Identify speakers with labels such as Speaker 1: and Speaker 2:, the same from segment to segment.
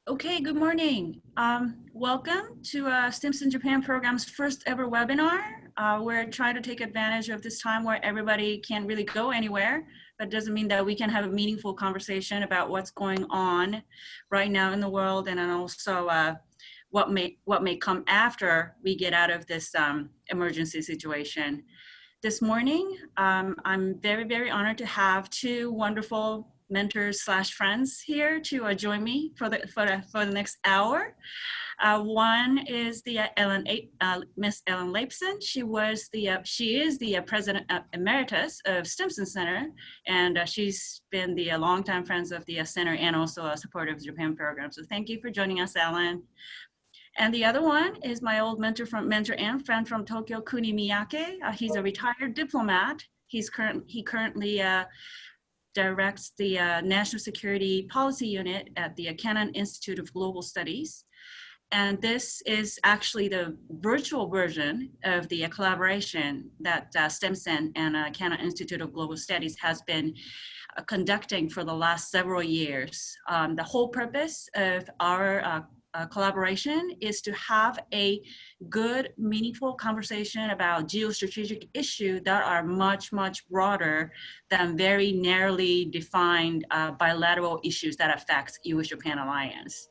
Speaker 1: Okay, good morning. Welcome to Stimson Japan program's first ever webinar. We're trying to take advantage of this time where everybody can't really go anywhere, but doesn't mean that we can have a meaningful conversation about what's going on right now in the world, and then also what may come after we get out of this emergency situation. This morning, I'm very honored to have two wonderful mentors slash friends here to join me for the next hour. One is the Miss Ellen Leipson. She is the president emeritus of Stimson Center, and she's been the longtime friends of the center and also a supporter of the Japan program. So thank you for joining us, Ellen. And the other one is my old mentor and friend from Tokyo, Kuni Miyake. He's a retired diplomat. He currently directs the National Security Policy Unit at the Cannon Institute of Global Studies. And this is actually the virtual version of the collaboration that Stimson and Cannon Institute of Global Studies has been conducting for the last several years. The whole purpose of our collaboration is to have a good, meaningful conversation about geostrategic issues that are much broader than very narrowly defined bilateral issues that affect U.S.-Japan alliance.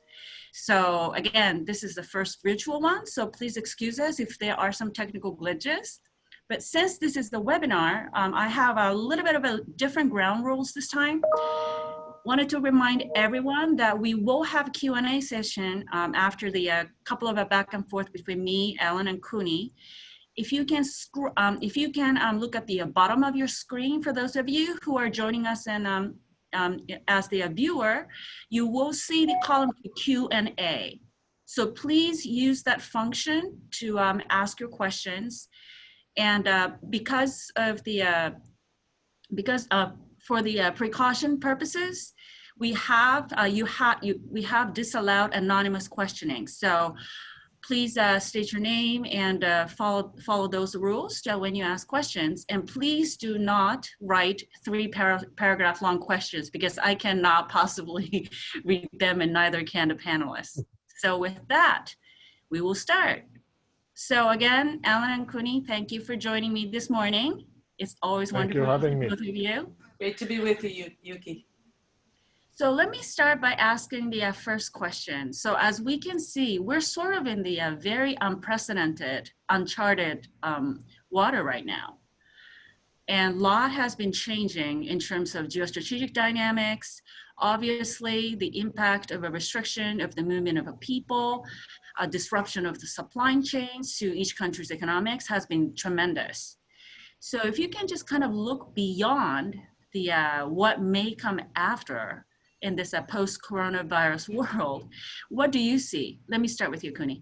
Speaker 1: So again, this is the first virtual one, so please excuse us if there are some technical glitches. But since this is the webinar, I have a little bit of a different ground rules this time. Wanted to remind everyone that we will have a Q&A session after the couple of back and forth between me, Ellen, and Kuni. If you can look at the bottom of your screen, for those of you who are joining us and as the viewer, you will see the column Q&A. So please use that function to ask your questions. And for the precaution purposes, we have disallowed anonymous questioning. So please state your name and follow those rules when you ask questions. And please do not write paragraph long questions, because I cannot possibly read them, and neither can the panelists. So with that, we will start. So again, Alan and Kuni, thank you for joining me this morning. It's always wonderful to be with both of you.
Speaker 2: Great to be with you, Yuki.
Speaker 1: So let me start by asking the first question. So as we can see, we're sort of in the very unprecedented, uncharted water right now. And a lot has been changing in terms of geostrategic dynamics. Obviously, the impact of a restriction of the movement of a people, a disruption of the supply chains to each country's economics has been tremendous. So if you can just kind of look beyond the what may come after in this post-coronavirus world, what do you see? Let me start with you, Kuni.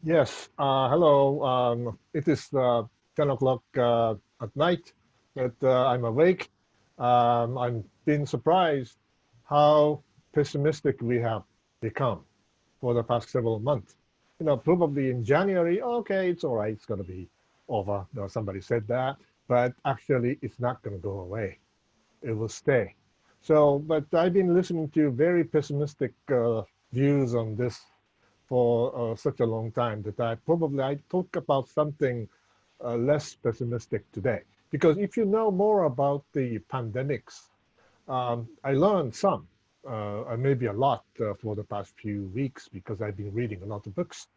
Speaker 3: Yes, hello. It is 10 o'clock at night that I'm awake. I'm being surprised how pessimistic we have become for the past several months. You know, probably in January, okay, it's all right, it's going to be over. Somebody said that, but actually it's not going to go away. It will stay. So, but I've been listening to very pessimistic views on this for such a long time that I talk about something less pessimistic today. Because if you know more about the pandemics, I learned some, maybe a lot for the past few weeks, because I've been reading a lot of books.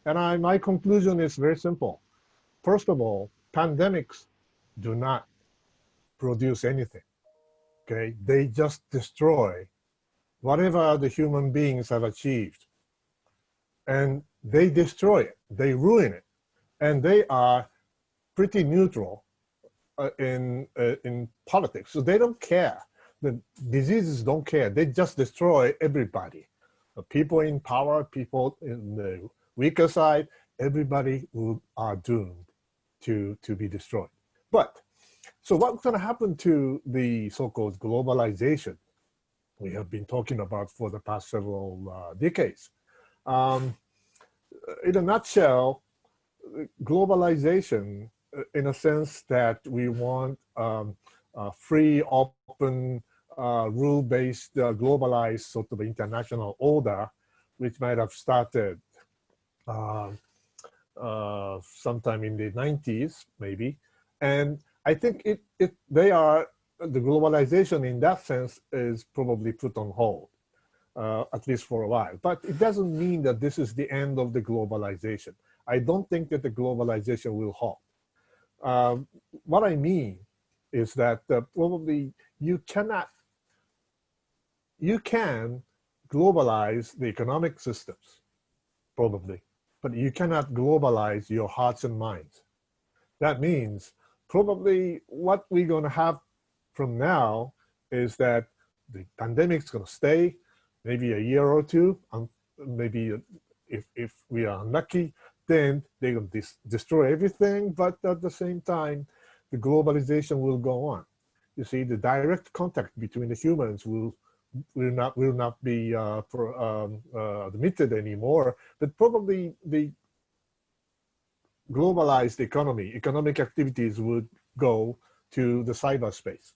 Speaker 3: And my conclusion is very simple. First of all, pandemics do not produce anything. Okay, they just destroy whatever the human beings have achieved. And they destroy it, they ruin it. And they are pretty neutral in politics. So they don't care. The diseases don't care. They just destroy everybody. The people in power, people in the weaker side, everybody are doomed to be destroyed. But, so what's going to happen to the so-called globalization we have been talking about for the past several decades? In a nutshell, globalization, in a sense that we want free, open rule-based, globalized sort of international order, which might have started sometime in the 90s, maybe. And I think the globalization in that sense is probably put on hold, at least for a while. But it doesn't mean that this is the end of the globalization. I don't think that the globalization will halt. What I mean is that probably you can globalize the economic systems, probably, but you cannot globalize your hearts and minds. That means probably what we're going to have from now is that the pandemic's going to stay maybe a year or two, maybe if we are unlucky, then they're going to destroy everything, but at the same time, the globalization will go on. You see, the direct contact between the humans will not be admitted anymore, but probably the globalized economic activities would go to the cyberspace.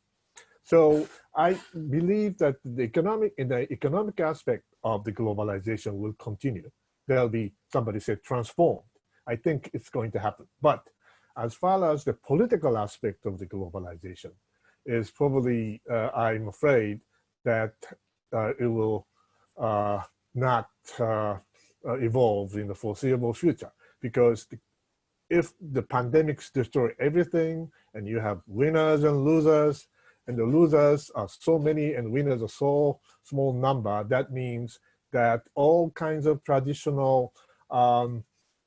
Speaker 3: So I believe that the economic aspect of the globalization will continue. There'll be, somebody said, transformed. I think it's going to happen. But as far as the political aspect of the globalization is probably, I'm afraid that it will not evolve in the foreseeable future, because if the pandemics destroy everything and you have winners and losers, and the losers are so many and winners are so small number, that means that all kinds of traditional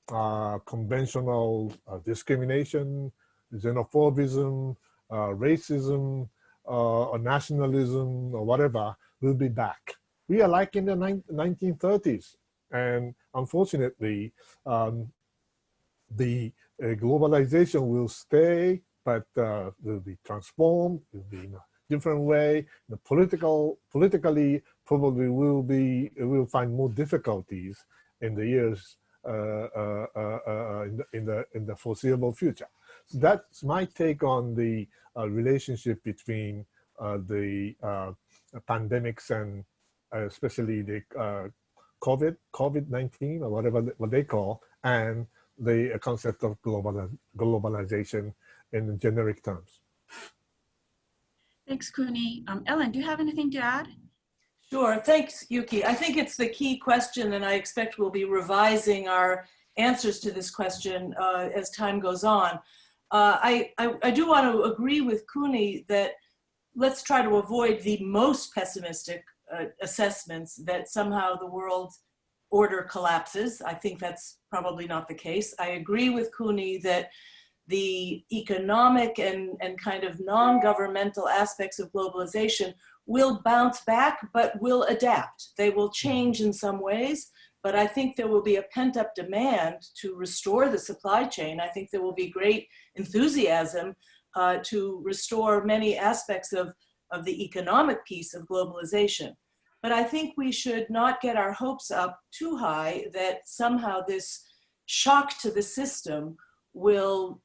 Speaker 3: conventional discrimination, xenophobism, racism, or nationalism, or whatever, will be back. We are like in the 1930s. And unfortunately, the globalization will stay, but will be transformed, will be in a different way. The politically probably will find more difficulties in the years in the foreseeable future. So that's my take on the relationship between the pandemics and especially the COVID-19 or whatever what they call, and the concept of globalization in generic terms.
Speaker 1: Thanks, Kuni. Ellen, do you have anything to add?
Speaker 2: Sure, thanks, Yuki. I think it's the key question, and I expect we'll be revising our answers to this question as time goes on. I do want to agree with Kuni that let's try to avoid the most pessimistic assessments that somehow the world order collapses. I think that's probably not the case. I agree with Kuni that the economic and kind of non-governmental aspects of globalization will bounce back, but will adapt. They will change in some ways, but I think there will be a pent-up demand to restore the supply chain. I think there will be great enthusiasm to restore many aspects of the economic piece of globalization. But I think we should not get our hopes up too high that somehow this shock to the system will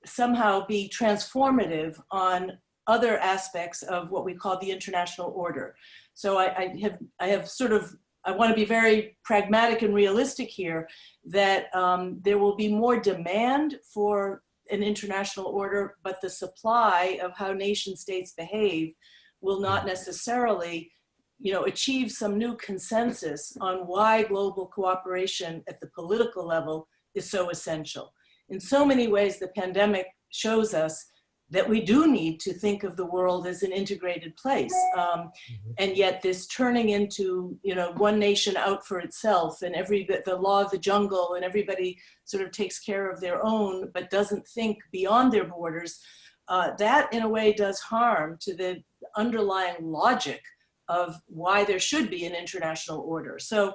Speaker 2: somehow be transformative on other aspects of what we call the international order. So I want to be very pragmatic and realistic here that there will be more demand for an international order, but the supply of how nation states behave will not necessarily, achieve some new consensus on why global cooperation at the political level is so essential. In so many ways, the pandemic shows us that we do need to think of the world as an integrated place. And yet this turning into, one nation out for itself and the law of the jungle, and everybody sort of takes care of their own, but doesn't think beyond their borders, that in a way does harm to the underlying logic of why there should be an international order. So,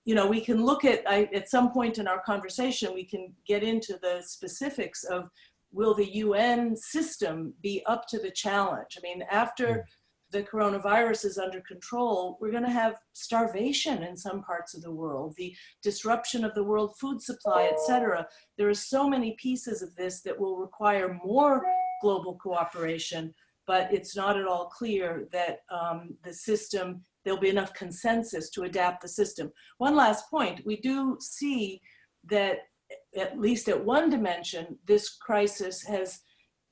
Speaker 2: we can look at some point in our conversation, we can get into the specifics of, will the UN system be up to the challenge? I mean, after the coronavirus is under control, we're going to have starvation in some parts of the world, the disruption of the world food supply, et cetera. There are so many pieces of this that will require more global cooperation. but it's not at all clear that the system, there'll be enough consensus to adapt the system. One last point, we do see that at least at one dimension, this crisis has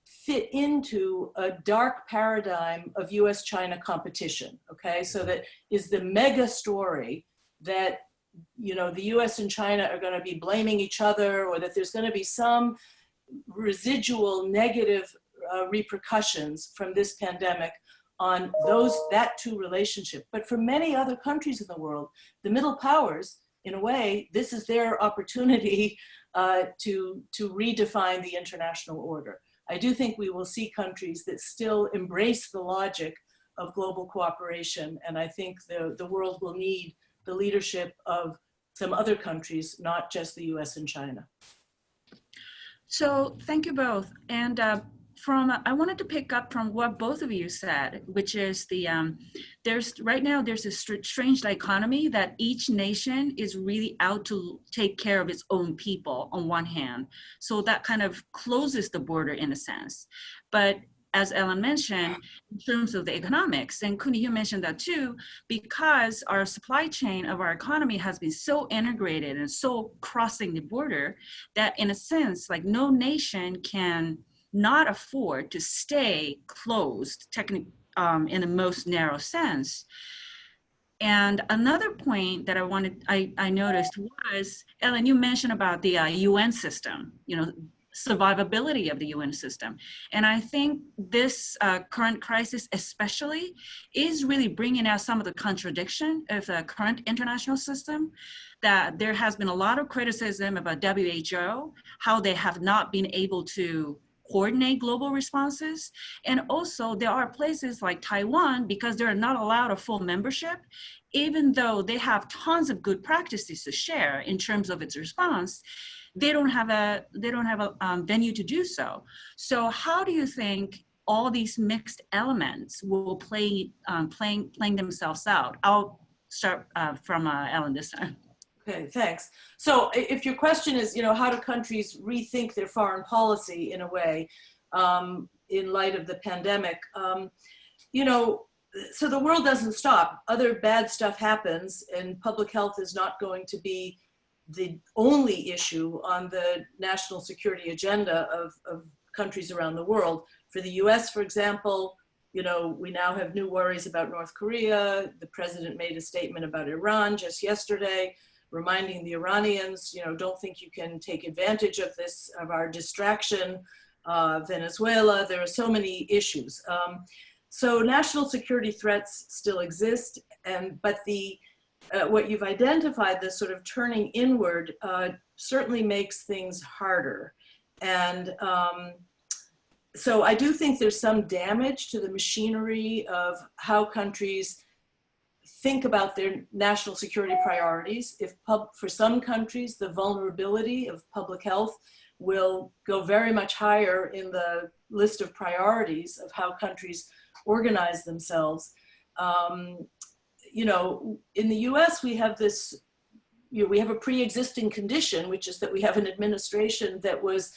Speaker 2: fit into a dark paradigm of US-China competition, okay? So that is the mega story that, you know, the US and China are gonna be blaming each other, or that there's gonna be some residual negative repercussions from this pandemic on that two relationship. But for many other countries in the world, the middle powers, in a way, this is their opportunity to redefine the international order. I do think we will see countries that still embrace the logic of global cooperation, and I think the world will need the leadership of some other countries, not just the US and China.
Speaker 1: So thank you both. And I wanted to pick up from what both of you said, which is right now there's a strange dichotomy that each nation is really out to take care of its own people on one hand. So that kind of closes the border in a sense. But as Ellen mentioned, in terms of the economics, and Kuni, you mentioned that too, because our supply chain of our economy has been so integrated and so crossing the border that in a sense, like no nation can not afford to stay closed in the most narrow sense. And another point that I noticed was, Ellen, you mentioned about the UN system, you know, survivability of the UN system. And I think this current crisis especially is really bringing out some of the contradiction of the current international system, that there has been a lot of criticism about WHO, how they have not been able to coordinate global responses. And also there are places like Taiwan, because they're not allowed a full membership, even though they have tons of good practices to share in terms of its response, they don't have a venue to do so. So how do you think all these mixed elements will playing themselves out? I'll start from Ellen this time.
Speaker 2: Okay, thanks. So if your question is, you know, how do countries rethink their foreign policy in a way in light of the pandemic, you know, so the world doesn't stop. Other bad stuff happens, and public health is not going to be the only issue on the national security agenda of countries around the world. For the US, for example, you know, we now have new worries about North Korea. The president made a statement about Iran just yesterday, reminding the Iranians, you know, don't think you can take advantage of this, of our distraction. Venezuela, there are so many issues. So national security threats still exist, but what you've identified, this sort of turning inward, certainly makes things harder. And so I do think there's some damage to the machinery of how countries think about their national security priorities. For some countries, the vulnerability of public health will go very much higher in the list of priorities of how countries organize themselves. You know, in the US, we have this, you know, we have a pre-existing condition, which is that we have an administration that was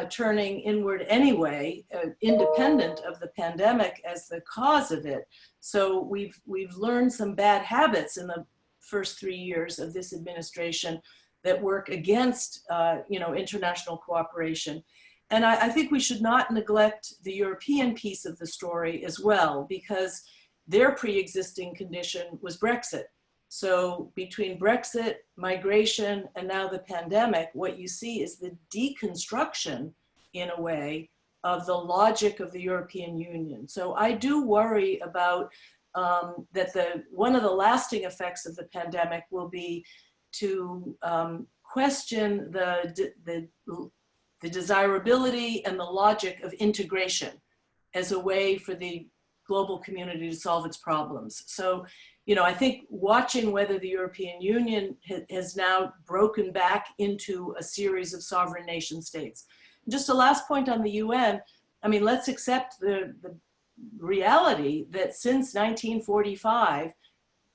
Speaker 2: turning inward anyway, independent of the pandemic as the cause of it. So we've learned some bad habits in the first 3 years of this administration that work against, you know, international cooperation. And I think we should not neglect the European piece of the story as well, because their pre-existing condition was Brexit. So between Brexit, migration, and now the pandemic, what you see is the deconstruction, in a way, of the logic of the European Union. So I do worry about that one of the lasting effects of the pandemic will be to question the desirability and the logic of integration as a way for the global community to solve its problems. So, you know, I think watching whether the European Union has now broken back into a series of sovereign nation states. Just a last point on the UN, I mean, let's accept the reality that since 1945,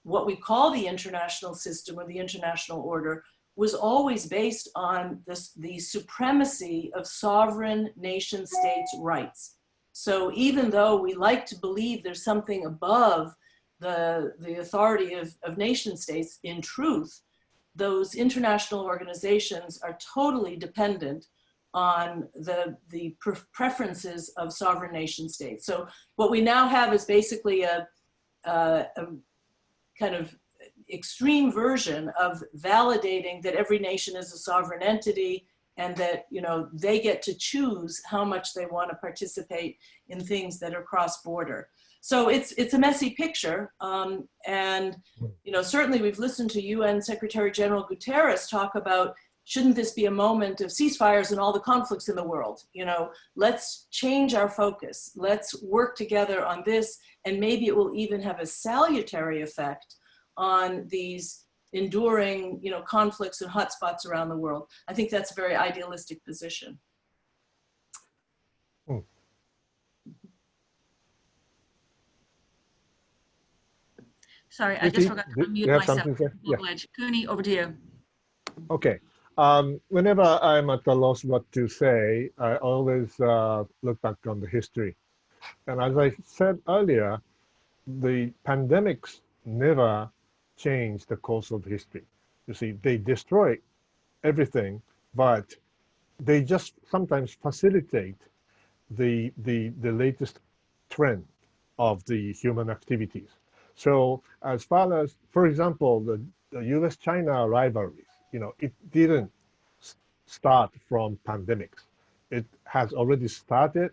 Speaker 2: what we call the international system or the international order was always based on the supremacy of sovereign nation states' rights. So even though we like to believe there's something above the authority of nation states, in truth, those international organizations are totally dependent on the preferences of sovereign nation states. So what we now have is basically a kind of extreme version of validating that every nation is a sovereign entity and that, you know, they get to choose how much they want to participate in things that are cross-border. So it's a messy picture, and you know, certainly we've listened to UN Secretary General Guterres talk about, shouldn't this be a moment of ceasefires in all the conflicts in the world? You know, let's change our focus. Let's work together on this, and maybe it will even have a salutary effect on these enduring, you know, conflicts and hotspots around the world. I think that's a very idealistic position.
Speaker 1: Sorry, I just forgot to unmute myself.
Speaker 3: Yeah.
Speaker 1: Cooney, over to you.
Speaker 3: Okay. Whenever I'm at a loss what to say, I always look back on the history. And as I said earlier, the pandemics never change the course of history. You see, they destroy everything, but they just sometimes facilitate the latest trend of the human activities. So as far as, for example, the US-China rivalries, you know, it didn't start from pandemics. It has already started,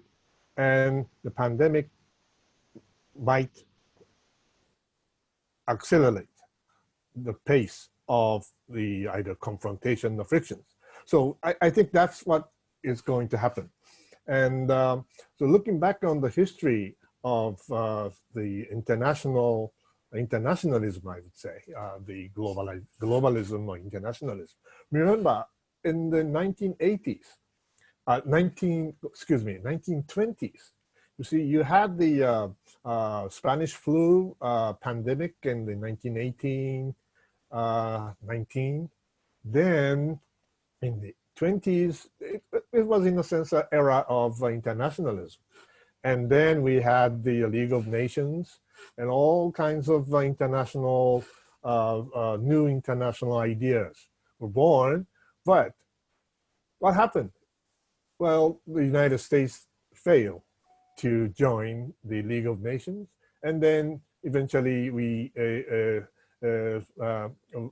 Speaker 3: and the pandemic might accelerate the pace of the either confrontation or frictions. So I think that's what is going to happen. And so looking back on the history of the internationalism, I would say, the globalism or internationalism. Remember, in the 1980s, 1920s, you see, you had the Spanish flu pandemic in the 1918, 19. Then in the 20s, it was in a sense an era of internationalism. And then we had the League of Nations and all kinds of international, new international ideas were born. But what happened? Well, the United States failed to join the League of Nations. And then eventually we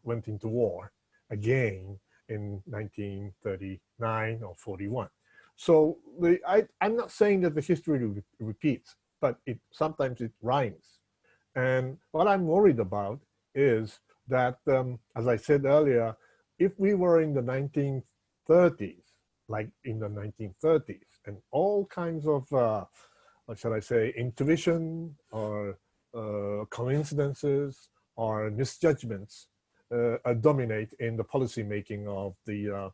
Speaker 3: went into war again in 1939 or 41. So I'm not saying that the history repeats, but sometimes it rhymes. And what I'm worried about is that, as I said earlier, if we were in the 1930s, like in the 1930s, and all kinds of, what shall I say, intuition or coincidences or misjudgments dominate in the policy making of the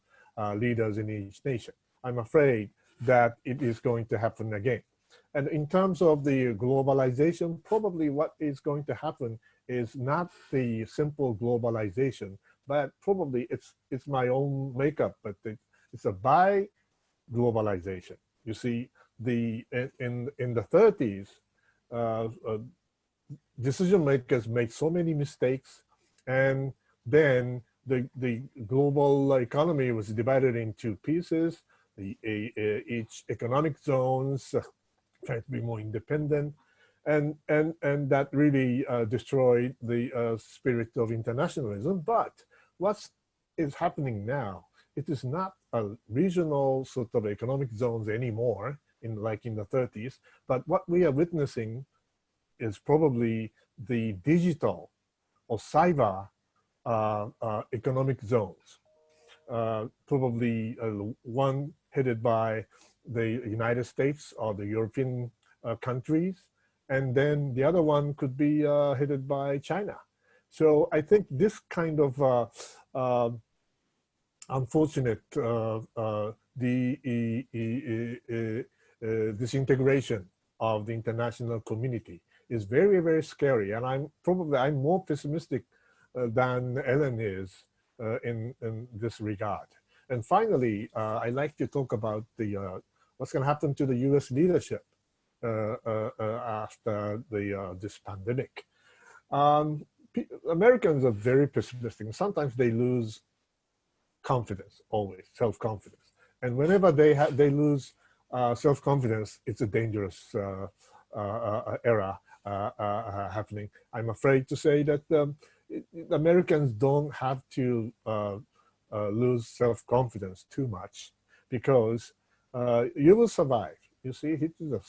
Speaker 3: leaders in each nation. I'm afraid that it is going to happen again. And in terms of the globalization, probably what is going to happen is not the simple globalization, but probably it's my own makeup, but it's a bi-globalization. You see, in the 30s, decision makers made so many mistakes, and then the global economy was divided into pieces. Each economic zones trying to be more independent, and that really destroyed the spirit of internationalism. But what is happening now, it is not a regional sort of economic zones anymore, like in the 30s, but what we are witnessing is probably the digital or cyber economic zones. Probably one headed by the United States or the European countries, and then the other one could be headed by China. So I think this kind of unfortunate disintegration of the international community is very, very scary. And I'm more pessimistic than Ellen is in this regard. And finally, I'd like to talk about what's going to happen to the U.S. leadership. after this pandemic. Americans are very pessimistic. Sometimes they lose confidence, always self-confidence, and whenever they lose self-confidence, it's a dangerous era happening. I'm afraid to say that Americans don't have to lose self-confidence too much, because you will survive. You see, it is a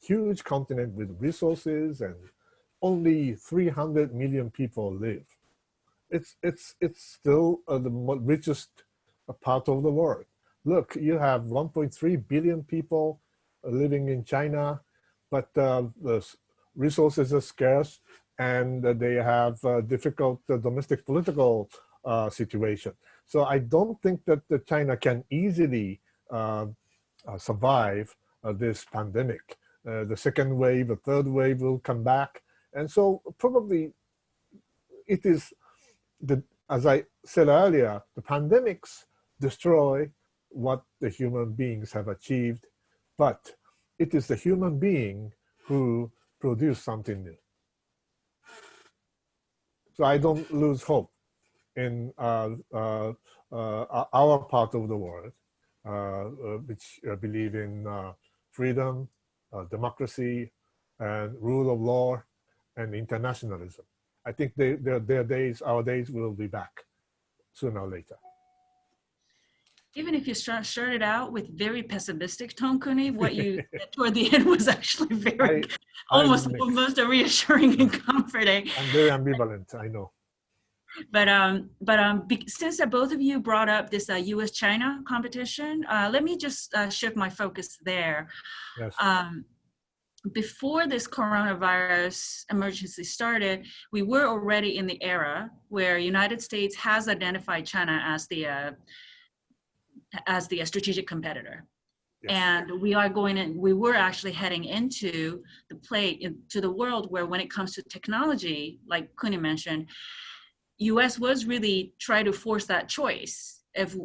Speaker 3: huge continent with resources, and only 300 million people live. It's still the richest part of the world. Look, you have 1.3 billion people living in China, but the resources are scarce, and they have a difficult domestic political situation. So I don't think that China can easily survive this pandemic. The second wave, the third wave will come back. And so probably it is, as I said earlier, the pandemics destroy what the human beings have achieved, but it is the human being who produce something new. So I don't lose hope in our part of the world, which believe in freedom, democracy, and rule of law, and internationalism. I think their days, our days, will be back sooner or later.
Speaker 1: Even if you started out with very pessimistic tone, Kuni, what you said toward the end was actually very, almost reassuring and comforting.
Speaker 3: I'm very ambivalent, I know.
Speaker 1: But since both of you brought up this U.S.-China competition, let me just shift my focus there.
Speaker 3: Yes.
Speaker 1: Before this coronavirus emergency started, we were already in the era where United States has identified China as the strategic competitor. Yes. And we were actually heading into the world where, when it comes to technology, like Kuni mentioned, US was really trying to force that choice. If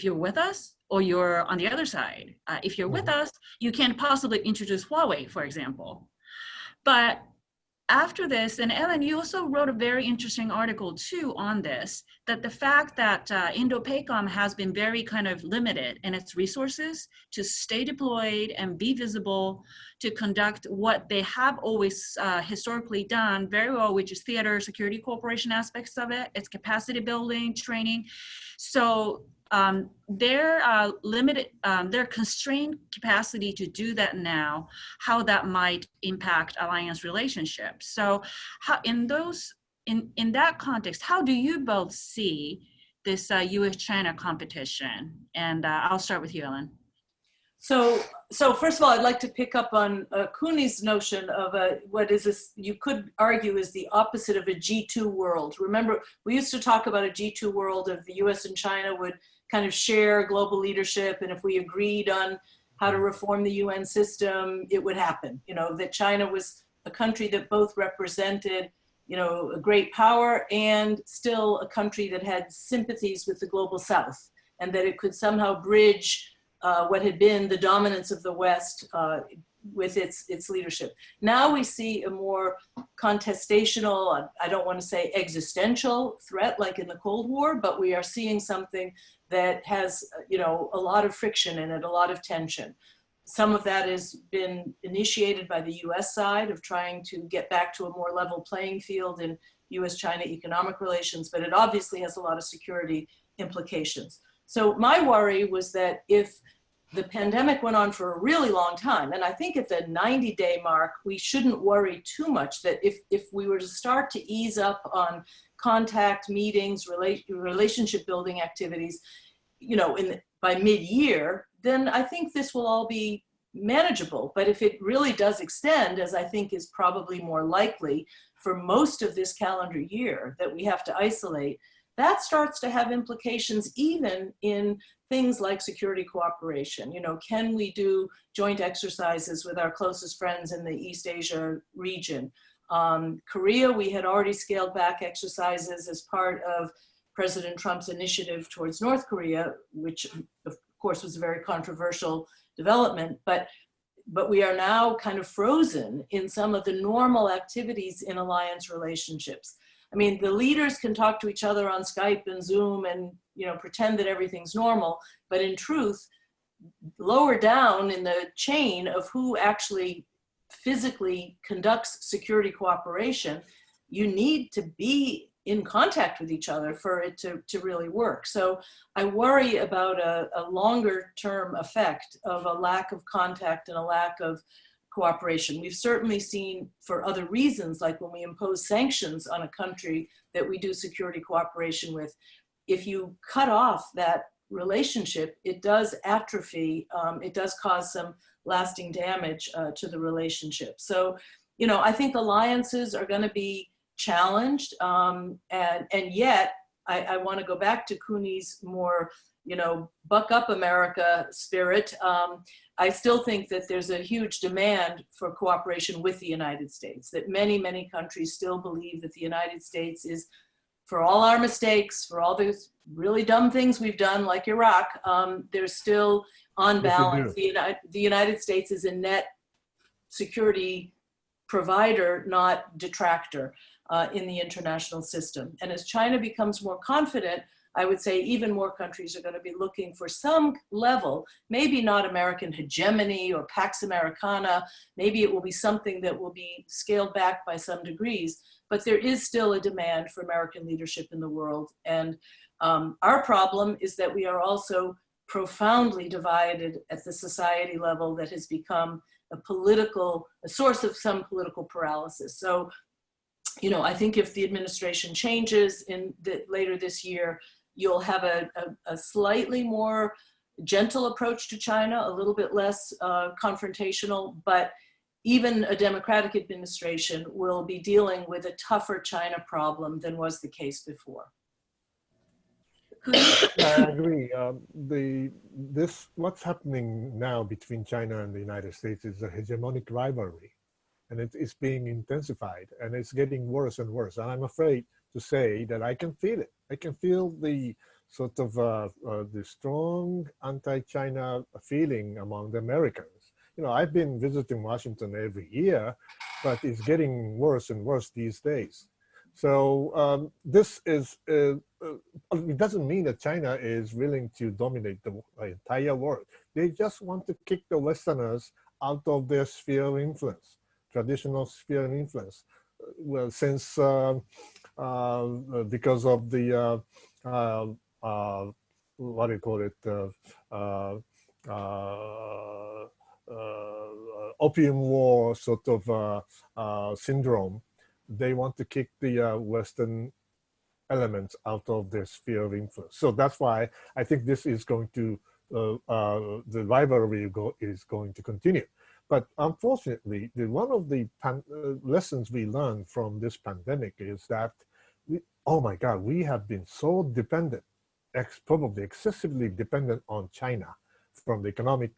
Speaker 1: you're with us or you're on the other side. If you're with us, you can't possibly introduce Huawei, for example. But after this, and Ellen, you also wrote a very interesting article too on this, that the fact that Indo-PACOM has been very kind of limited in its resources to stay deployed and be visible, to conduct what they have always historically done very well, which is theater, security cooperation aspects of it, its capacity building, training. So their limited, their constrained capacity to do that now, how that might impact alliance relationships. So how, in that context, how do you both see this US-China competition? And I'll start with you, Ellen.
Speaker 2: So first of all, I'd like to pick up on Kuni's notion of what is this, you could argue is the opposite of a G2 world. Remember, we used to talk about a G2 world of the US and China would kind of share global leadership, and if we agreed on how to reform the UN system, it would happen. You know, that China was a country that both represented, you know, a great power and still a country that had sympathies with the global South, and that it could somehow bridge what had been the dominance of the West with its leadership. Now we see a more contestational, I don't want to say existential threat like in the Cold War, but we are seeing something that has, you know, a lot of friction in it, a lot of tension. Some of that has been initiated by the US side of trying to get back to a more level playing field in US-China economic relations, but it obviously has a lot of security implications. So my worry was that if the pandemic went on for a really long time, and I think at the 90-day mark, we shouldn't worry too much that if we were to start to ease up on contact, meetings, relationship building activities, you know, by mid-year, then I think this will all be manageable. But if it really does extend, as I think is probably more likely for most of this calendar year that we have to isolate, that starts to have implications even in things like security cooperation. You know, can we do joint exercises with our closest friends in the East Asia region? Korea, we had already scaled back exercises as part of President Trump's initiative towards North Korea, which of course was a very controversial development. But but we are now kind of frozen in some of the normal activities in alliance relationships. I mean, the leaders can talk to each other on Skype and Zoom and, you know, pretend that everything's normal, but in truth, lower down in the chain of who actually physically conducts security cooperation, you need to be in contact with each other for it to really work. So I worry about a longer term effect of a lack of contact and a lack of cooperation. We've certainly seen for other reasons, like when we impose sanctions on a country that we do security cooperation with, if you cut off that relationship, it does atrophy, it does cause some lasting damage to the relationship. So, you know, I think alliances are going to be challenged, and yet I want to go back to Cooney's more, you know, buck up America spirit. I still think that there's a huge demand for cooperation with the United States, that many, many countries still believe that the United States is, for all our mistakes, for all those really dumb things we've done, like Iraq, there's still, on balance, the United States is a net security provider, not detractor in the international system. And as China becomes more confident, I would say even more countries are going to be looking for some level, maybe not American hegemony or Pax Americana, maybe it will be something that will be scaled back by some degrees, but there is still a demand for American leadership in the world. And our problem is that we are also profoundly divided at the society level that has become a source of some political paralysis. So, you know, I think if the administration changes later this year, you'll have a slightly more gentle approach to China, a little bit less confrontational, but even a Democratic administration will be dealing with a tougher China problem than was the case before.
Speaker 3: I agree. What's happening now between China and the United States is a hegemonic rivalry, and it is being intensified, and it's getting worse and worse. And I'm afraid to say that I can feel it. I can feel the sort of the strong anti-China feeling among the Americans. You know, I've been visiting Washington every year, but it's getting worse and worse these days. So this is, it doesn't mean that China is willing to dominate the entire world. They just want to kick the Westerners out of their sphere of influence, traditional sphere of influence. Well, since, because of the, what do you call it, Opium War sort of syndrome, they want to kick the Western elements out of their sphere of influence. So that's why I think this is going to, the rivalry is going to continue. But unfortunately, one of the lessons we learned from this pandemic is that, oh my God, we have been so dependent, probably excessively dependent on China from the economic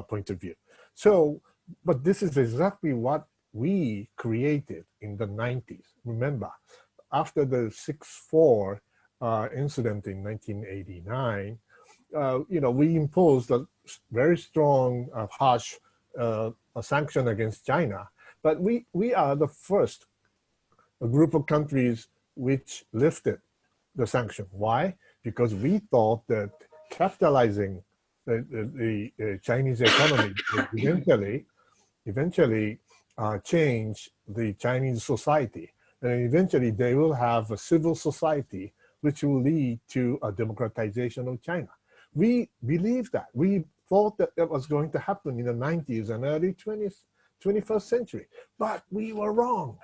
Speaker 3: point of view. So, but this is exactly what we created in the 90s. Remember, after the 6/4 incident in 1989, you know, we imposed a very strong, harsh sanction against China. But we are the first group of countries which lifted the sanction. Why? Because we thought that capitalizing the Chinese economy eventually change the Chinese society. And eventually they will have a civil society which will lead to a democratization of China. We believed that. We thought that that was going to happen in the 90s and early 21st century, but we were wrong.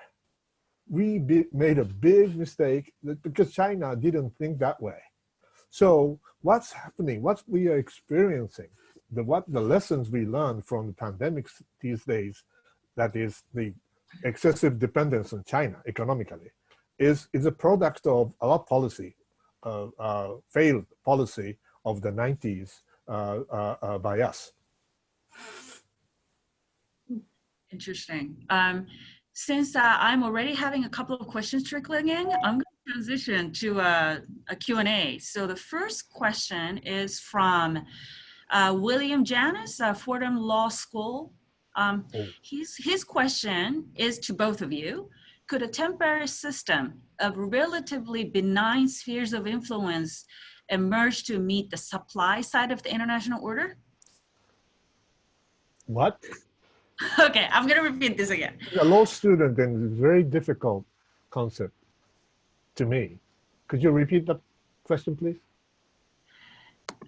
Speaker 3: We made a big mistake because China didn't think that way. So what's happening, what we are experiencing, the lessons we learned from the pandemics these days, that is the excessive dependence on China economically, is a product of our policy, failed policy of the 90s by us.
Speaker 1: Interesting. Since I'm already having a couple of questions trickling in, I'm going to transition to a Q&A. So the first question is from William Janis, Fordham Law School. His question is to both of you. Could a temporary system of relatively benign spheres of influence emerge to meet the supply side of the international order?
Speaker 3: What?
Speaker 1: Okay, I'm going to repeat this again.
Speaker 3: A law student, and it's a very difficult concept to me. Could you repeat the question, please?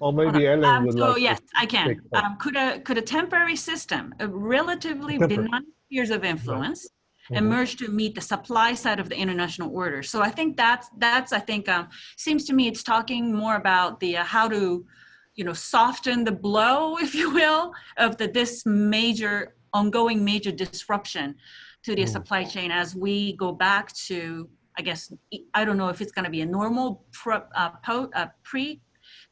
Speaker 3: Or maybe Ellen would like
Speaker 1: yes,
Speaker 3: to
Speaker 1: I can.
Speaker 3: take
Speaker 1: Could a temporary system of relatively benign spheres of influence emerge to meet the supply side of the international order? So I think that's I think seems to me it's talking more about the how to, soften the blow, if you will, of this major ongoing major disruption to the supply chain as we go back to, I guess, I don't know if it's going to be a normal pre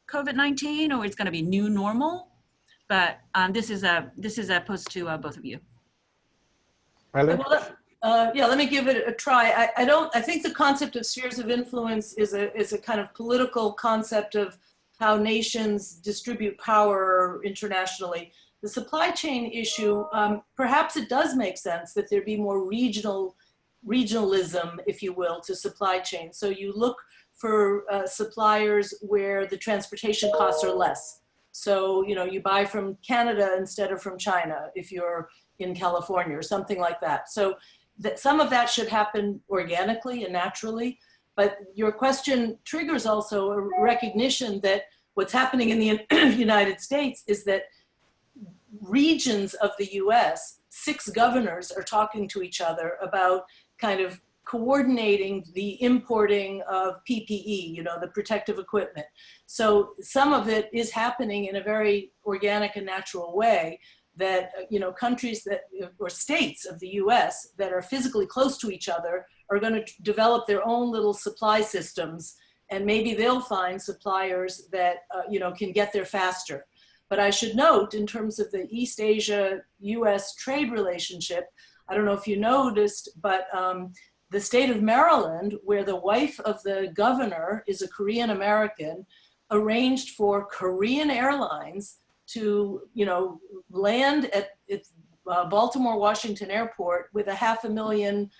Speaker 1: COVID-19 or it's going to be new normal, but this is a posed to both of you.
Speaker 2: Well, yeah, let me give it a try. I think the concept of spheres of influence is a kind of political concept of how nations distribute power internationally. The supply chain issue, perhaps it does make sense that there be more regionalism, if you will, to supply chain. So you look for suppliers where the transportation costs are less. So, you buy from Canada instead of from China if you're in California or something like that. So some of that should happen organically and naturally. But your question triggers also a recognition that what's happening in the United States is that regions of the US, 6 governors are talking to each other about kind of coordinating the importing of PPE, the protective equipment. So some of it is happening in a very organic and natural way that, countries that, or states of the US that are physically close to each other are going to develop their own little supply systems, and maybe they'll find suppliers that, can get there faster. But I should note, in terms of the East Asia-US trade relationship, I don't know if you noticed, but the state of Maryland, where the wife of the governor is a Korean American, arranged for Korean Airlines to, land at Baltimore Washington Airport with 500,000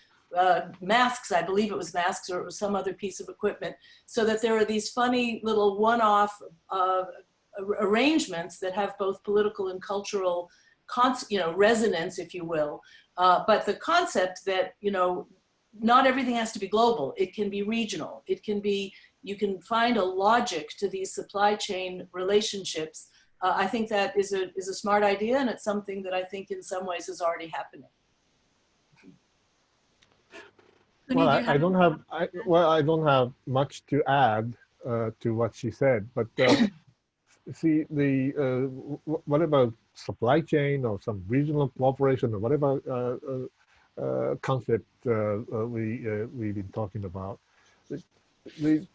Speaker 2: masks. I believe it was masks, or it was some other piece of equipment, so that there are these funny little one-off arrangements that have both political and cultural resonance, if you will. But the concept that, not everything has to be global. It can be regional. It can be, you can find a logic to these supply chain relationships. I think that is a smart idea, and it's something that I think in some ways is already happening.
Speaker 3: Well, I don't have much to add to what she said, but see, what about supply chain or some regional cooperation or whatever concept we've been talking about?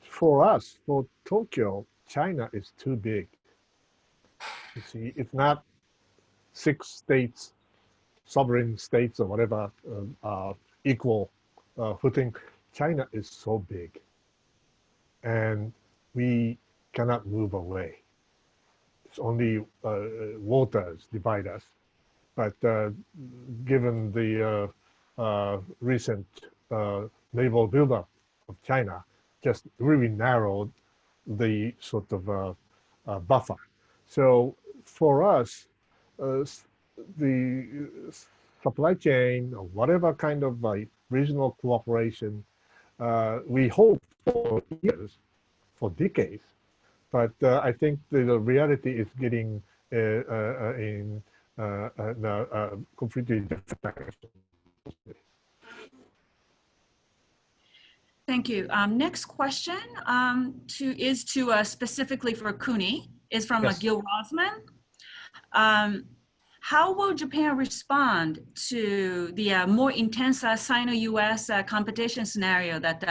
Speaker 3: For us, for Tokyo, China is too big. You see, it's not 6 states, sovereign states or whatever, equal footing. China is so big, and we cannot move away. It's only waters divide us. But given the recent naval buildup of China, just really narrowed the sort of buffer. So for us, the supply chain or whatever kind of regional cooperation, we hope for years, for decades. But I think the reality is getting in a completely different direction.
Speaker 1: Thank you. Next question is specifically for Kuni, is from Gil Rosman. How will Japan respond to the more intense Sino-US competition scenario that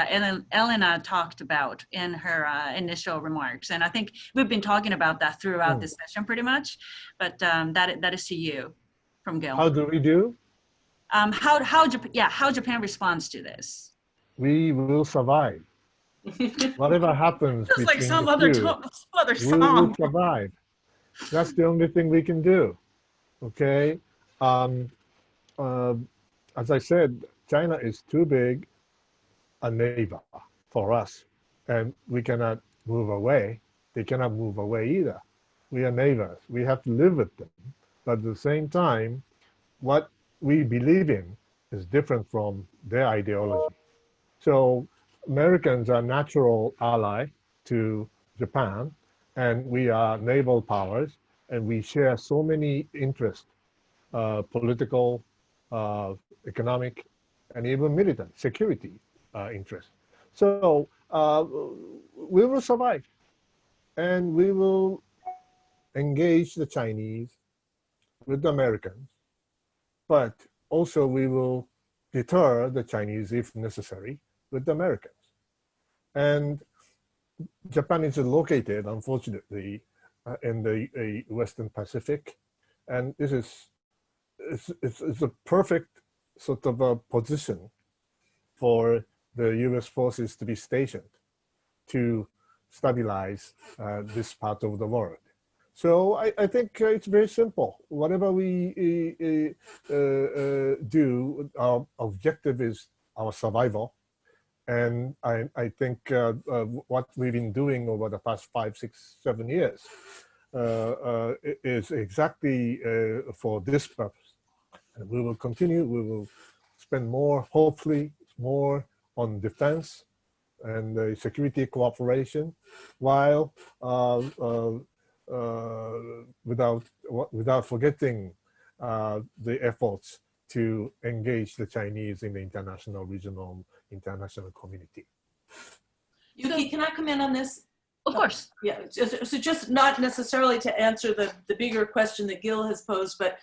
Speaker 1: Elena talked about in her initial remarks? And I think we've been talking about that throughout this session pretty much, but that is to you from Gil.
Speaker 3: How do we do?
Speaker 1: How Japan responds to this.
Speaker 3: We will survive. Whatever happens
Speaker 1: between like some
Speaker 3: the
Speaker 1: other
Speaker 3: two,
Speaker 1: other
Speaker 3: we
Speaker 1: song.
Speaker 3: will survive. That's the only thing we can do. Okay, Um, uh, as I said, China is too big a neighbor for us, and we cannot move away. They cannot move away either. We are neighbors. We have to live with them. But at the same time, what we believe in is different from their ideology. So Americans are natural ally to Japan, and we are naval powers, and we share so many interests, political, economic, and even military security interests. So we will survive, and we will engage the Chinese with the Americans, but also we will deter the Chinese if necessary with the Americans. And Japan is located, unfortunately, in the Western Pacific, and this is it's a perfect sort of a position for the U.S. forces to be stationed to stabilize this part of the world. So I think it's very simple. Whatever we do, our objective is our survival. And I think what we've been doing over the past 5, 6, 7 years is exactly for this purpose. And we will continue. We will spend more, hopefully, more on defense and security cooperation, while without forgetting the efforts to engage the Chinese in the international, regional, international community.
Speaker 2: Yuki, can I come in on this?
Speaker 1: Of course.
Speaker 2: Yeah, so just not necessarily to answer the bigger question that Gil has posed, but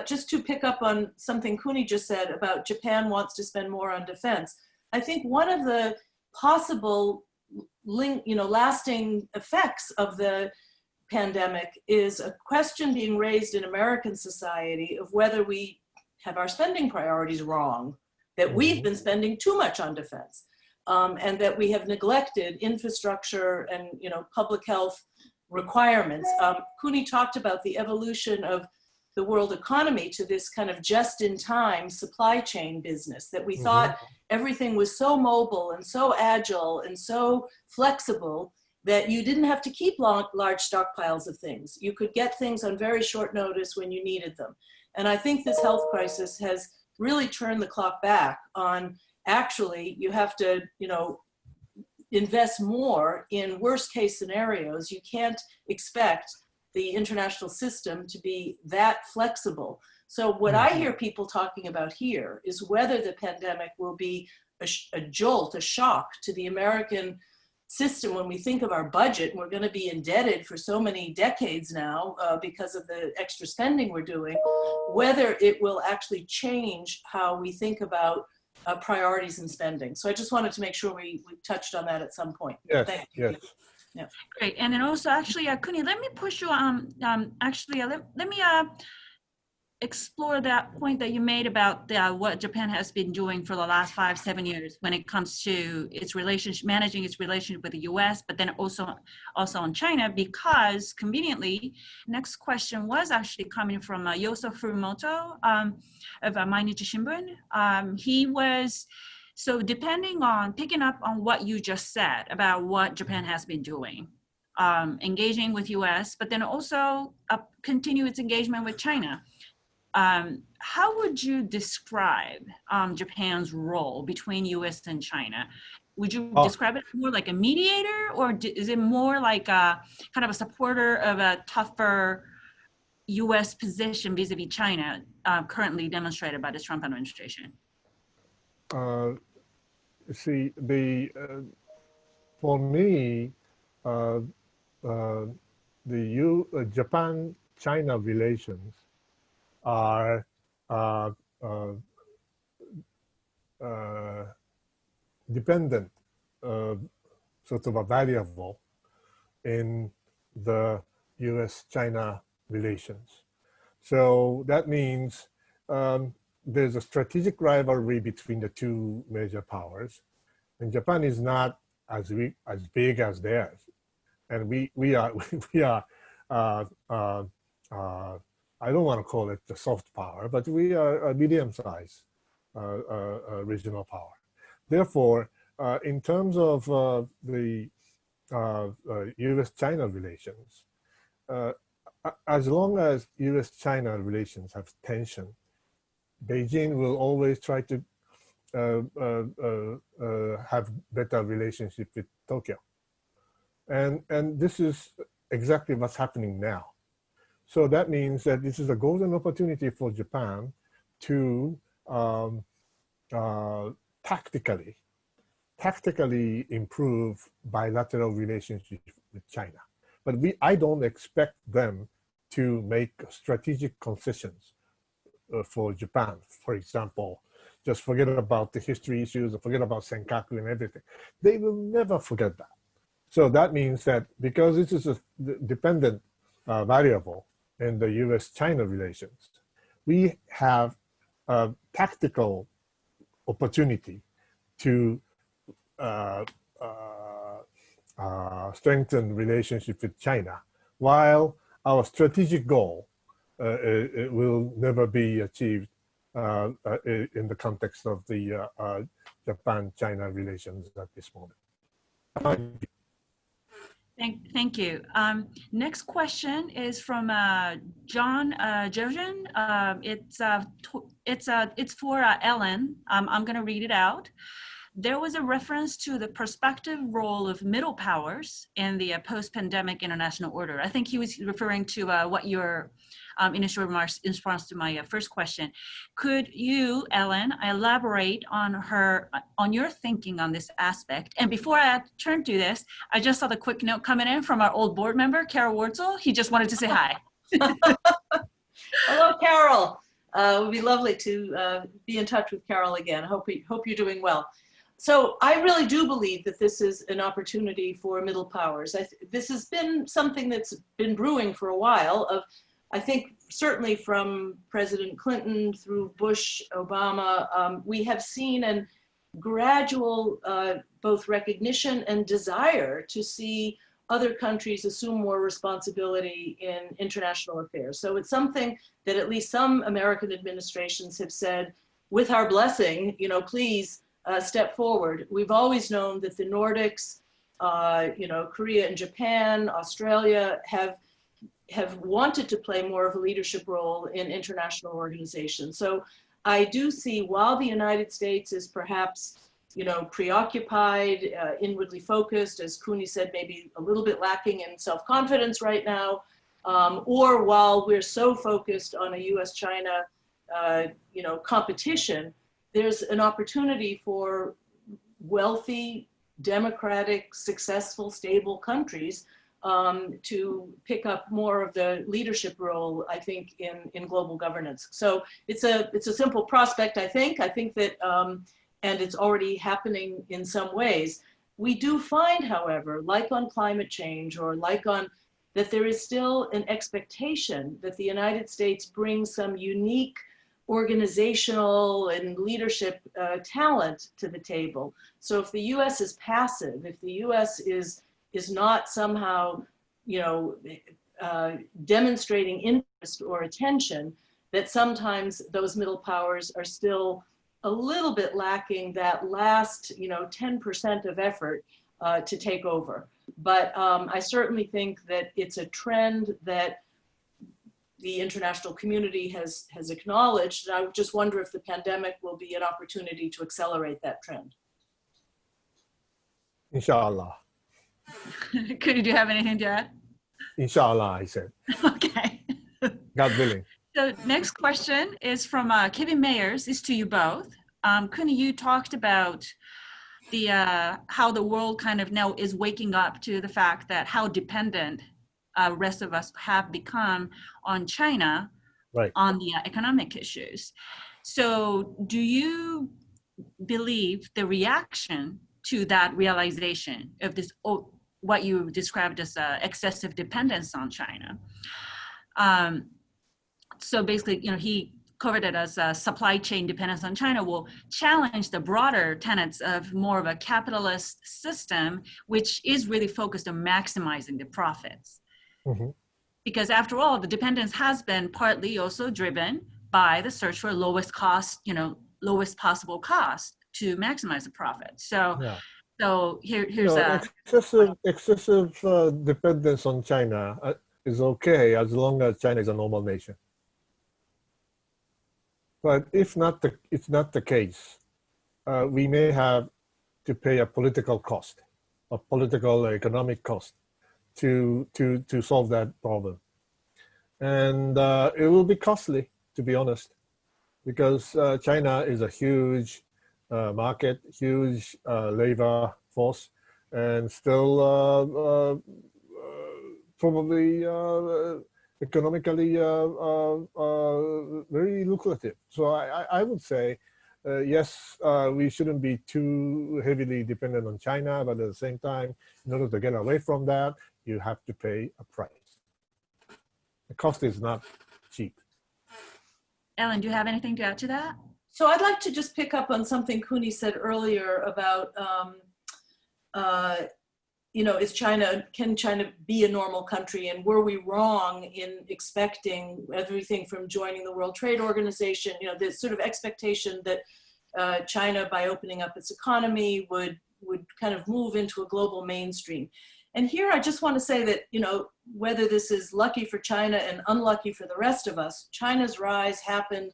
Speaker 2: just to pick up on something Kuni just said about Japan wants to spend more on defense. I think one of the possible lasting effects of the pandemic is a question being raised in American society of whether we have our spending priorities wrong, that we've been spending too much on defense, and that we have neglected infrastructure and public health requirements. Kuni talked about the evolution of the world economy to this kind of just-in-time supply chain business, that we thought everything was so mobile and so agile and so flexible that you didn't have to keep large stockpiles of things. You could get things on very short notice when you needed them. And I think this health crisis has really turned the clock back on actually you have to, invest more in worst case scenarios. You can't expect the international system to be that flexible. So what I hear people talking about here is whether the pandemic will be a jolt, a shock to the American system when we think of our budget, and we're going to be indebted for so many decades now because of the extra spending we're doing, whether it will actually change how we think about priorities and spending. So I just wanted to make sure we touched on that at some point.
Speaker 3: Yes,
Speaker 2: Thank you.
Speaker 3: yes.
Speaker 1: Yeah. Great. And then also actually, Kuni, let me push you let me explore that point that you made about what Japan has been doing for the last 5, 7 years when it comes to its relationship, managing its relationship with the US, but then also on China, because conveniently, next question was actually coming from Yoso Furumoto of Mainichi Shimbun. He was, so depending on, picking up on what you just said about what Japan has been doing, engaging with US, but then also continue its engagement with China. How would you describe Japan's role between US and China? Would you describe it more like a mediator, or is it more like a kind of a supporter of a tougher US position vis-a-vis China currently demonstrated by the Trump administration?
Speaker 3: See, for me, the Japan-China relations are dependent, sort of a variable in the US-China relations. So that means there's a strategic rivalry between the two major powers, and Japan is not as big as theirs, and we are I don't want to call it the soft power, but we are a medium-sized regional power. Therefore, in terms of the U.S.-China relations, as long as U.S.-China relations have tension, Beijing will always try to have better relationship with Tokyo. And this is exactly what's happening now. So that means that this is a golden opportunity for Japan to tactically improve bilateral relationship with China. But I don't expect them to make strategic concessions for Japan. For example, just forget about the history issues, forget about Senkaku and everything. They will never forget that. So that means that because this is a dependent variable in the US-China relations, we have a tactical opportunity to strengthen relationship with China, while our strategic goal it will never be achieved in the context of the Japan-China relations at this moment.
Speaker 1: Thank you. Next question is from John Jojen. It's for Ellen. I'm going to read it out. There was a reference to the prospective role of middle powers in the post-pandemic international order. I think he was referring to what your initial remarks in response to my first question. Could you, Ellen, elaborate on your thinking on this aspect? And before I turn to this, I just saw the quick note coming in from our old board member, Carol Wurtzel. He just wanted to say hi.
Speaker 2: Hello, Carol. It would be lovely to be in touch with Carol again. Hope you're doing well. So I really do believe that this is an opportunity for middle powers. This has been something that's been brewing for a while. I think certainly from President Clinton through Bush, Obama, we have seen a gradual both recognition and desire to see other countries assume more responsibility in international affairs. So it's something that at least some American administrations have said, with our blessing, please step forward. We've always known that the Nordics, Korea and Japan, Australia have wanted to play more of a leadership role in international organizations. So I do see, while the United States is perhaps, preoccupied, inwardly focused, as Cooney said, maybe a little bit lacking in self-confidence right now, or while we're so focused on a US-China, competition, there's an opportunity for wealthy, democratic, successful, stable countries to pick up more of the leadership role, I think, in global governance. So it's a simple prospect, I think. I think that, and it's already happening in some ways. We do find, however, like on climate change or like on, that there is still an expectation that the United States brings some unique organizational and leadership talent to the table. So if the US is passive, if the US is not somehow, demonstrating interest or attention, that sometimes those middle powers are still a little bit lacking that last, 10% of effort to take over. But I certainly think that it's a trend that the international community has acknowledged. And I just wonder if the pandemic will be an opportunity to accelerate that trend.
Speaker 3: Inshallah.
Speaker 1: Could you have anything to add?
Speaker 3: Inshallah, I said.
Speaker 1: Okay.
Speaker 3: God willing.
Speaker 1: So next question is from Kevin Mayers. It's to you both. Cooney, you talked about the how the world kind of now is waking up to the fact that how dependent rest of us have become on China, right, on the economic issues. So do you believe the reaction to that realization of this, what you described as excessive dependence on China? So basically, he covered it as a supply chain dependence on China will challenge the broader tenets of more of a capitalist system, which is really focused on maximizing the profits. Mm-hmm. because after all, the dependence has been partly also driven by the search for lowest cost, lowest possible cost to maximize the profit. So,
Speaker 3: Yeah.
Speaker 1: here's a
Speaker 3: Excessive dependence on China is okay as long as China is a normal nation. But if not it's not the case, we may have to pay a political cost, a political economic cost to solve that problem. And it will be costly, to be honest, because China is a huge market, huge labor force, and still probably economically very lucrative. So I would say, yes, we shouldn't be too heavily dependent on China, but at the same time, in order to get away from that, you have to pay a price. The cost is not cheap.
Speaker 1: Ellen, do you have anything to add to that?
Speaker 2: So I'd like to just pick up on something Kuni said earlier about, can China be a normal country? And were we wrong in expecting everything from joining the World Trade Organization, this sort of expectation that China, by opening up its economy, would kind of move into a global mainstream. And here I just want to say that, whether this is lucky for China and unlucky for the rest of us, China's rise happened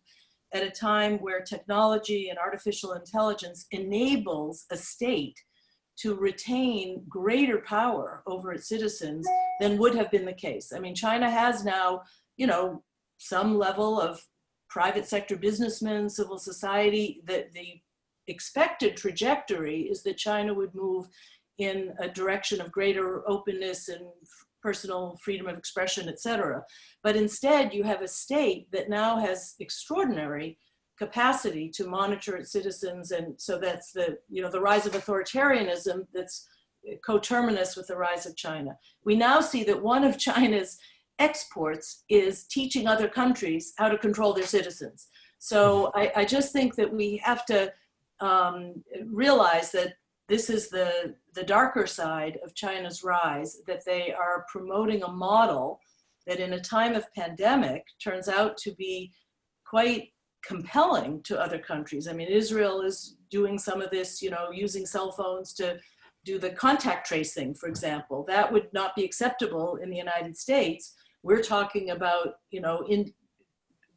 Speaker 2: at a time where technology and artificial intelligence enables a state to retain greater power over its citizens than would have been the case. I mean, China has now, some level of private sector businessmen, civil society. The expected trajectory is that China would move in a direction of greater openness and personal freedom of expression, et cetera. But instead, you have a state that now has extraordinary capacity to monitor its citizens. And so that's the rise of authoritarianism that's coterminous with the rise of China. We now see that one of China's exports is teaching other countries how to control their citizens. So I just think that we have to realize that this is the darker side of China's rise, that they are promoting a model that in a time of pandemic turns out to be quite compelling to other countries. I mean, Israel is doing some of this, using cell phones to do the contact tracing, for example. That would not be acceptable in the United States. We're talking about, in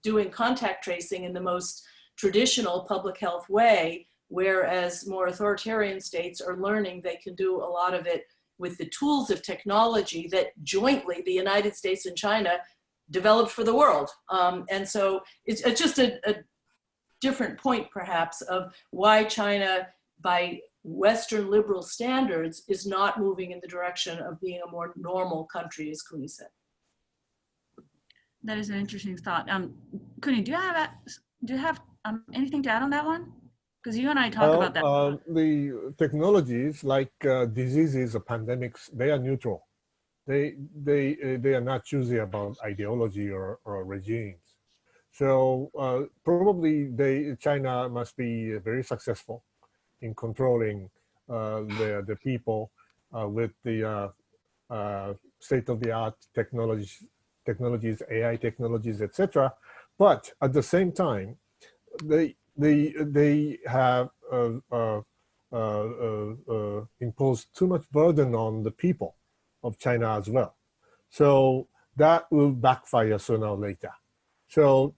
Speaker 2: doing contact tracing in the most traditional public health way, whereas more authoritarian states are learning they can do a lot of it with the tools of technology that jointly the United States and China developed for the world. And so it's just a different point, perhaps, of why China, by Western liberal standards, is not moving in the direction of being a more normal country, as Kuni said.
Speaker 1: That is an interesting thought. Kuni, do you have anything to add on that one? Because you and I talk about that.
Speaker 3: The technologies like diseases or pandemics, they are neutral. They are not choosy about ideology or regimes. So probably China must be very successful in controlling the people with the state-of-the-art technologies, AI technologies, etc. But at the same time, they have imposed too much burden on the people of China as well. So that will backfire sooner or later. So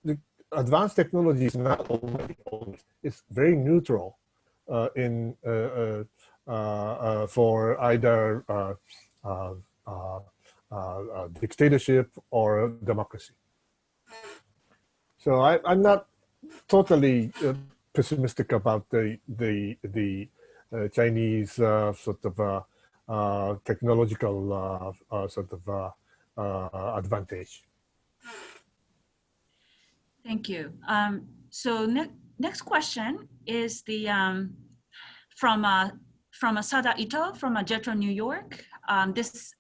Speaker 3: the advanced technology is not always, it's very neutral for either dictatorship or democracy. So I'm not totally pessimistic about the Chinese sort of technological sort of advantage.
Speaker 1: Thank you. So next question is from Asada Ito from Jetro, New York. This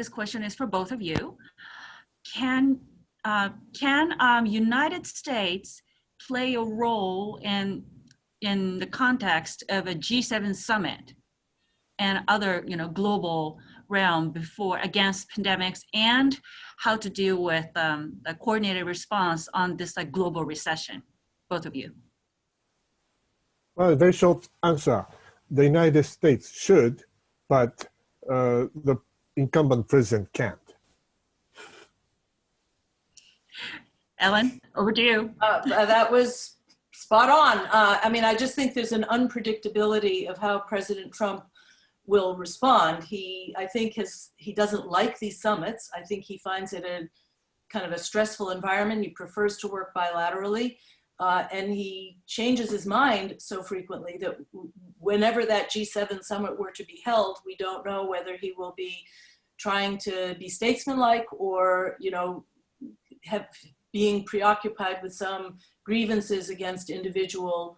Speaker 1: question is for both of you. Can United States play a role in the context of a G7 summit and other global realm before against pandemics, and how to deal with a coordinated response on this like global recession? Both of you.
Speaker 3: Well, very short answer. The United States should, but the incumbent president can't.
Speaker 1: Ellen, over to you.
Speaker 2: That was spot on. I mean, I just think there's an unpredictability of how President Trump will respond. I think he doesn't like these summits. I think he finds it a kind of a stressful environment. He prefers to work bilaterally. And he changes his mind so frequently that whenever that G7 summit were to be held, we don't know whether he will be trying to be statesmanlike or, you know, being preoccupied with some grievances against individual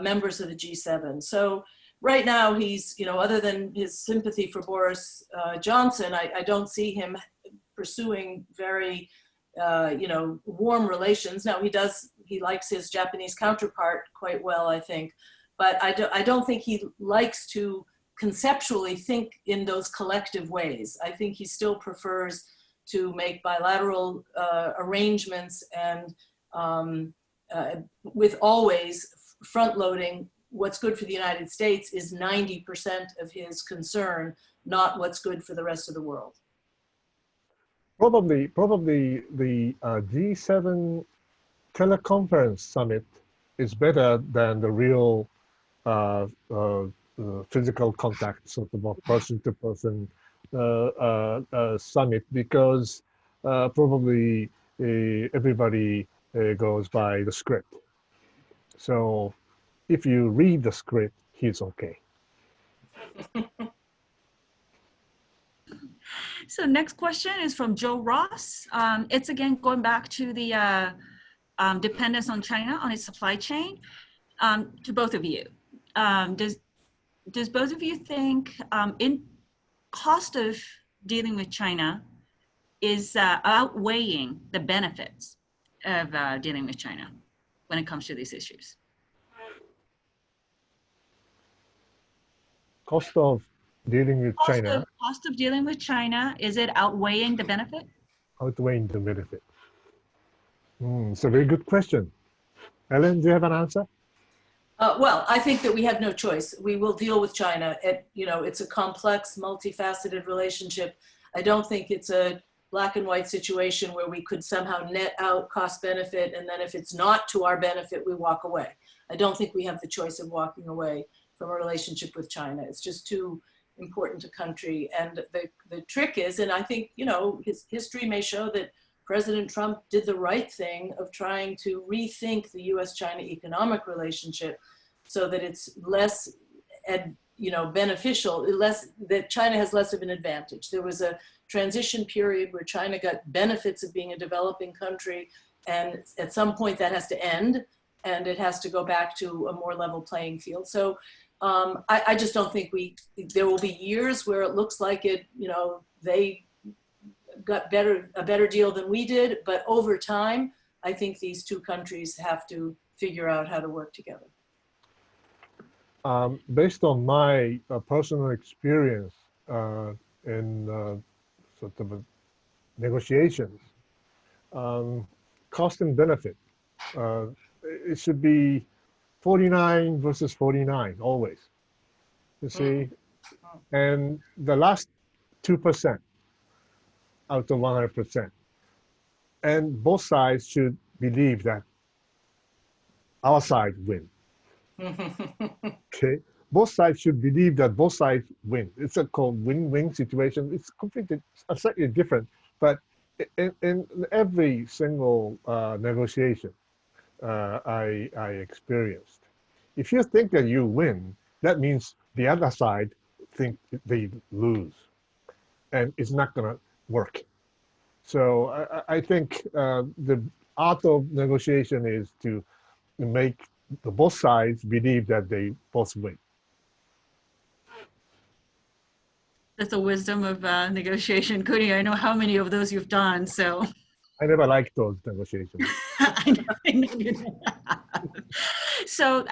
Speaker 2: members of the G7. So right now he's, you know, other than his sympathy for Boris Johnson, I don't see him pursuing very, you know, warm relations. Now he likes his Japanese counterpart quite well, I think, but I don't think he likes to conceptually think in those collective ways. I think he still prefers to make bilateral arrangements and with always front-loading what's good for the United States is 90% of his concern, not what's good for the rest of the world.
Speaker 3: Probably the G7 teleconference summit is better than the real physical contact, sort of person-to-person summit, because probably everybody goes by the script. So if you read the script, he's okay.
Speaker 1: So next question is from Joe Ross. It's again going back to the dependence on China on its supply chain. To both of you, does both of you think in cost of dealing with China is outweighing the benefits of dealing with China when it comes to these issues?
Speaker 3: Cost of dealing with China.
Speaker 1: Cost of dealing with China, is it outweighing the benefit?
Speaker 3: Outweighing the benefit. It's a very good question. Ellen, do you have an answer?
Speaker 2: Well, I think that we have no choice. We will deal with China. You know, it's a complex, multifaceted relationship. I don't think it's a black and white situation where we could somehow net out cost benefit, and then if it's not to our benefit, we walk away. I don't think we have the choice of walking away from a relationship with China. It's just too important a country. And the trick is, and I think, you know, his history may show that President Trump did the right thing of trying to rethink the US-China economic relationship so that it's less, you know, beneficial, that China has less of an advantage. There was a transition period where China got benefits of being a developing country, and at some point that has to end, and it has to go back to a more level playing field. So I just don't think there will be years where it looks like it, you know, they got a better deal than we did, but over time, I think these two countries have to figure out how to work together.
Speaker 3: Based on my personal experience in sort of negotiations, cost and benefit, it should be 49 versus 49 always, you see, and the last 2% out of 100%, and both sides should believe that our side win. Okay, both sides should believe that both sides win. It's a called win-win situation. It's completely slightly different, but in every single negotiation I experienced, if you think that you win, that means the other side think they lose, and it's not going to work. So I think the art of negotiation is to make both sides believe that they both win.
Speaker 1: That's the wisdom of negotiation. Cody, I know how many of those you've done, so.
Speaker 3: I never liked those negotiations.
Speaker 1: I know you know. So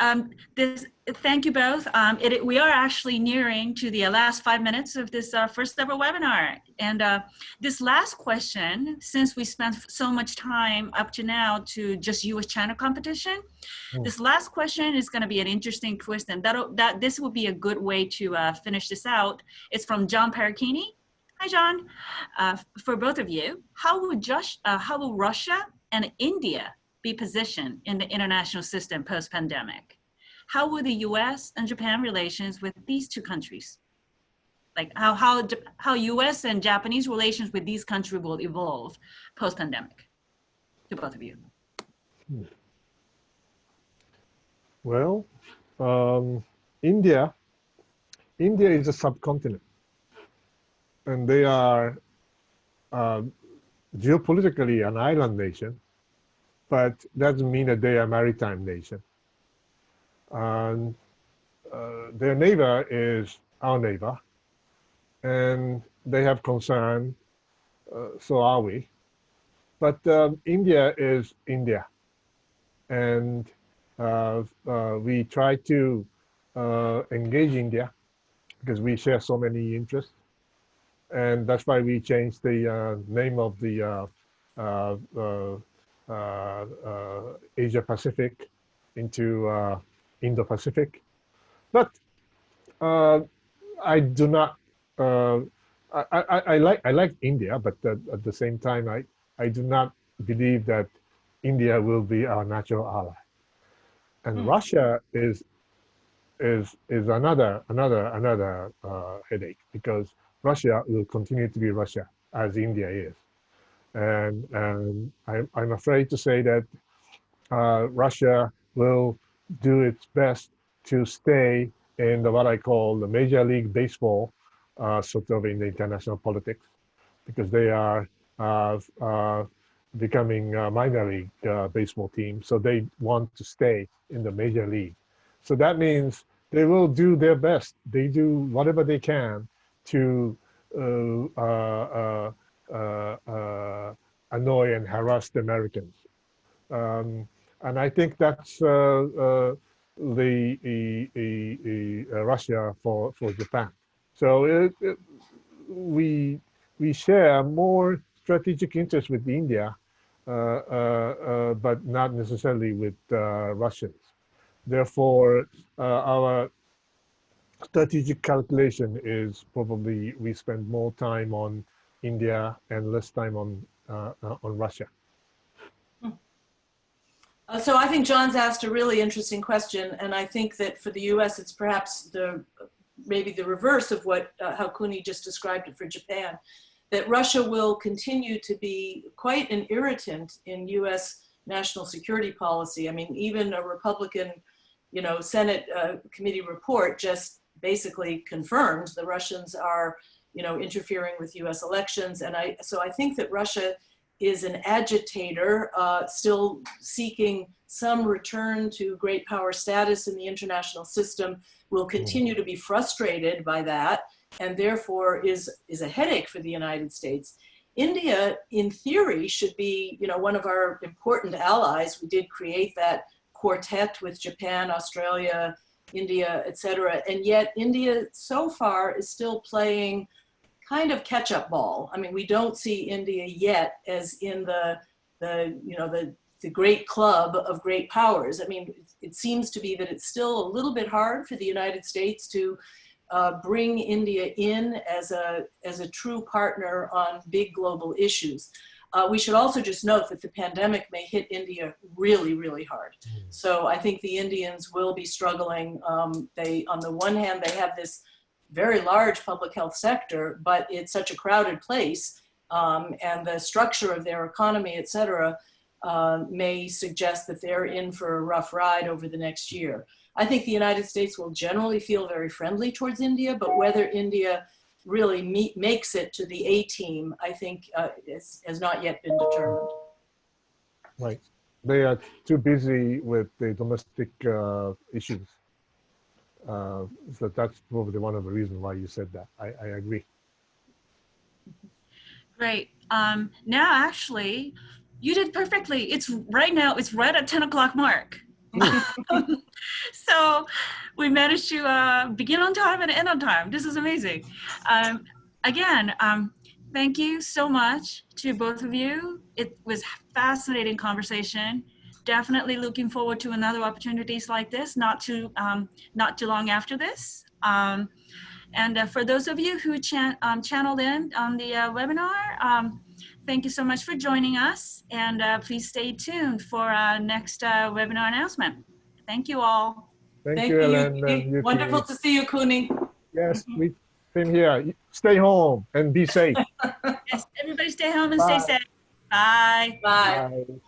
Speaker 1: thank you both. We are actually nearing to the last 5 minutes of this first ever webinar. And this last question, since we spent so much time up to now to just US-China competition, this last question is going to be an interesting twist, and this will be a good way to finish this out. It's from John Paracchini. Hi, John. For both of you, how will Russia and India be positioned in the international system post-pandemic? How will the US and Japan relations with these two countries, like how US and Japanese relations with these countries will evolve post-pandemic? To both of you.
Speaker 3: Well, India is a subcontinent, and they are geopolitically an island nation, but doesn't mean that they are a maritime nation. And their neighbor is our neighbor, and they have concern, so are we. But India is India, and we try to engage India because we share so many interests, and that's why we changed the name of the Asia Pacific into Indo-Pacific. But I do not. I like India, but at the same time, I do not believe that India will be our natural ally. And Russia is another headache, because Russia will continue to be Russia as India is, and I'm afraid to say that Russia will do its best to stay in what I call the Major League Baseball, sort of in the international politics, because they are becoming a minor league baseball team, so they want to stay in the major league. So that means they will do their best. They do whatever they can to annoy and harass the Americans. And I think that's Russia for Japan. So we share more strategic interests with India, but not necessarily with Russians. Therefore, our strategic calculation is probably we spend more time on India and less time on Russia.
Speaker 2: So I think John's asked a really interesting question, and I think that for the U.S. it's perhaps maybe the reverse of how Kuni just described it for Japan, that Russia will continue to be quite an irritant in U.S. national security policy. I mean, even a Republican, Senate committee report just basically confirms the Russians are, interfering with U.S. elections, and so I think that Russia is an agitator, still seeking some return to great power status in the international system, will continue to be frustrated by that, and therefore is a headache for the United States. India, in theory, should be one of our important allies. We did create that quartet with Japan, Australia, India, etc. And yet India so far is still playing kind of catch-up ball. I mean, we don't see India yet as in the great club of great powers. I mean, it seems to be that it's still a little bit hard for the United States to bring India in as a true partner on big global issues. We should also just note that the pandemic may hit India really, really hard. So I think the Indians will be struggling. On the one hand, they have this very large public health sector, but it's such a crowded place, and the structure of their economy, et cetera, may suggest that they're in for a rough ride over the next year. I think the United States will generally feel very friendly towards India, but whether India really makes it to the A team, I think has not yet been determined.
Speaker 3: Right. They are too busy with the domestic issues. So that's probably one of the reasons why you said that. I agree.
Speaker 1: Great. Now, actually, you did perfectly. It's right at 10 o'clock mark. So we managed to begin on time and end on time. This is amazing. Again, thank you so much to both of you. It was fascinating conversation. Definitely looking forward to another opportunities like this, not too long after this. And for those of you who channeled in on the webinar, thank you so much for joining us. And please stay tuned for our next webinar announcement. Thank you all.
Speaker 3: Thank
Speaker 2: Thank
Speaker 3: you,
Speaker 2: you,
Speaker 3: Ellen and
Speaker 2: Yuki.
Speaker 3: Yuki.
Speaker 2: Wonderful to see you, Kuni.
Speaker 3: Yes, we same here. Stay home and be safe.
Speaker 1: Yes, everybody stay home and stay safe. Bye.
Speaker 2: Bye.
Speaker 3: Bye.